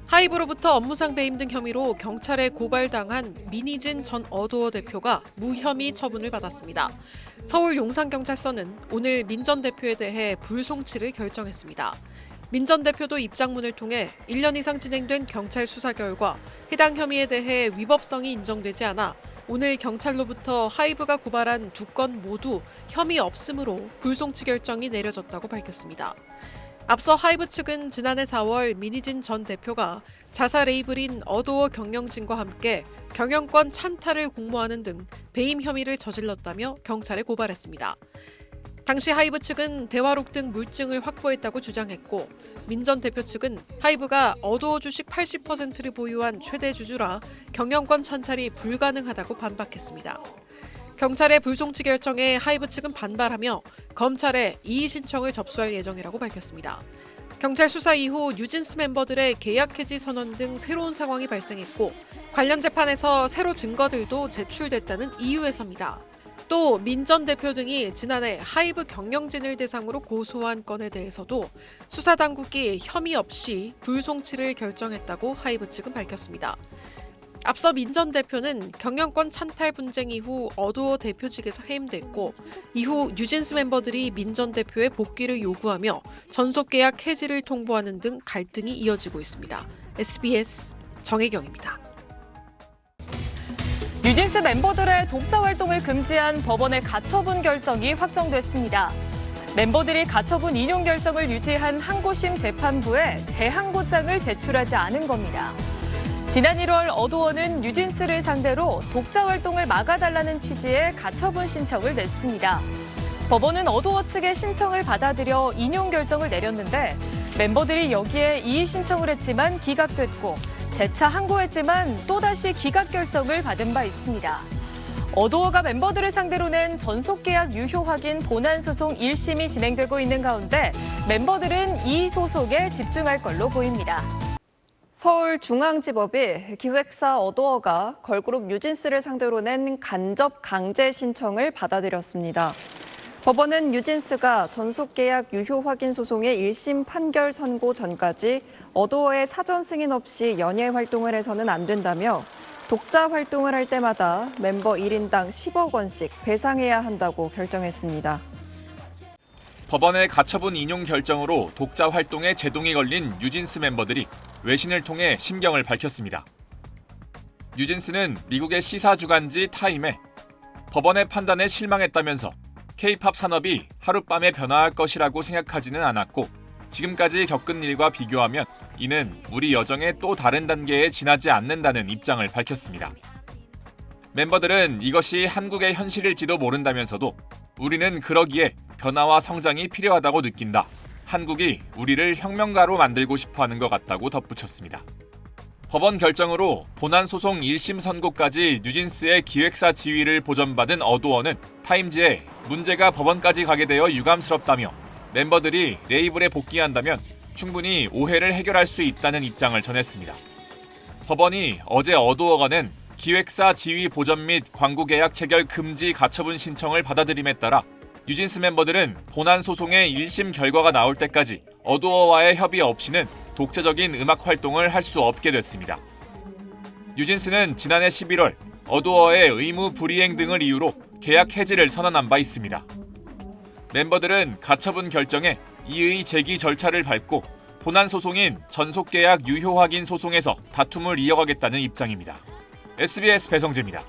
하이브로부터 업무상 배임 등 혐의로 경찰에 고발당한 민희진 전 어도어 대표가 무혐의 처분을 받았습니다. 서울 용산경찰서는 오늘 민 전 대표에 대해 불송치를 결정했습니다. 민 전 대표도 입장문을 통해 1년 이상 진행된 경찰 수사 결과 해당 혐의에 대해 위법성이 인정되지 않아 오늘 경찰로부터 하이브가 고발한 두 건 모두 혐의 없음으로 불송치 결정이 내려졌다고 밝혔습니다. 앞서 하이브 측은 지난해 4월 민희진 전 대표가 자사 레이블인 어도어 경영진과 함께 경영권 찬탈을 공모하는 등 배임 혐의를 저질렀다며 경찰에 고발했습니다. 당시 하이브 측은 대화록 등 물증을 확보했다고 주장했고 민 전 대표 측은 하이브가 어도어 주식 80%를 보유한 최대 주주라 경영권 찬탈이 불가능하다고 반박했습니다. 경찰의 불송치 결정에 하이브 측은 반발하며 검찰에 이의 신청을 접수할 예정이라고 밝혔습니다. 경찰 수사 이후 뉴진스 멤버들의 계약 해지 선언 등 새로운 상황이 발생했고 관련 재판에서 새로 증거들도 제출됐다는 이유에서입니다. 또 민 전 대표 등이 지난해 하이브 경영진을 대상으로 고소한 건에 대해서도 수사당국이 혐의 없이 불송치를 결정했다고 하이브 측은 밝혔습니다. 앞서 민 전 대표는 경영권 찬탈 분쟁 이후 어도어 대표직에서 해임됐고 이후 뉴진스 멤버들이 민 전 대표의 복귀를 요구하며 전속계약 해지를 통보하는 등 갈등이 이어지고 있습니다. SBS 정혜경입니다. 뉴진스 멤버들의 독자 활동을 금지한 법원의 가처분 결정이 확정됐습니다. 멤버들이 가처분 인용 결정을 유지한 항고심 재판부에 재항고장을 제출하지 않은 겁니다. 지난 1월 어도어는 뉴진스를 상대로 독자 활동을 막아달라는 취지의 가처분 신청을 냈습니다. 법원은 어도어 측의 신청을 받아들여 인용 결정을 내렸는데 멤버들이 여기에 이의 신청을 했지만 기각됐고 재차 항고했지만 또다시 기각 결정을 받은 바 있습니다. 어도어가 멤버들을 상대로 낸 전속계약 유효 확인 본안소송 1심이 진행되고 있는 가운데 멤버들은 이 소송에 집중할 걸로 보입니다. 서울중앙지법이 기획사 어도어가 걸그룹 뉴진스를 상대로 낸 간접 강제 신청을 받아들였습니다. 법원은 뉴진스가 전속계약 유효 확인 소송의 1심 판결 선고 전까지 어도어의 사전 승인 없이 연예 활동을 해서는 안 된다며 독자 활동을 할 때마다 멤버 1인당 10억 원씩 배상해야 한다고 결정했습니다. 법원의 가처분 인용 결정으로 독자 활동에 제동이 걸린 뉴진스 멤버들이 외신을 통해 심경을 밝혔습니다. 뉴진스는 미국의 시사 주간지 타임에 법원의 판단에 실망했다면서 K-팝 산업이 하룻밤에 변화할 것이라고 생각하지는 않았고 지금까지 겪은 일과 비교하면 이는 우리 여정의 또 다른 단계에 지나지 않는다는 입장을 밝혔습니다. 멤버들은 이것이 한국의 현실일지도 모른다면서도 우리는 그러기에 변화와 성장이 필요하다고 느낀다. 한국이 우리를 혁명가로 만들고 싶어하는 것 같다고 덧붙였습니다. 법원 결정으로 본안소송 1심 선고까지 뉴진스의 기획사 지위를 보전받은 어도어는 타임즈에 문제가 법원까지 가게 되어 유감스럽다며 멤버들이 레이블에 복귀한다면 충분히 오해를 해결할 수 있다는 입장을 전했습니다. 법원이 어제 어도어가 낸 기획사 지위 보전 및 광고 계약 체결 금지 가처분 신청을 받아들임에 따라 뉴진스 멤버들은 본안 소송의 1심 결과가 나올 때까지 어도어와의 협의 없이는 독자적인 음악 활동을 할 수 없게 됐습니다. 뉴진스는 지난해 11월 어도어의 의무 불이행 등을 이유로 계약 해지를 선언한 바 있습니다. 멤버들은 가처분 결정에 이의 제기 절차를 밟고 본안 소송인 전속계약 유효 확인 소송에서 다툼을 이어가겠다는 입장입니다. SBS 배성재입니다.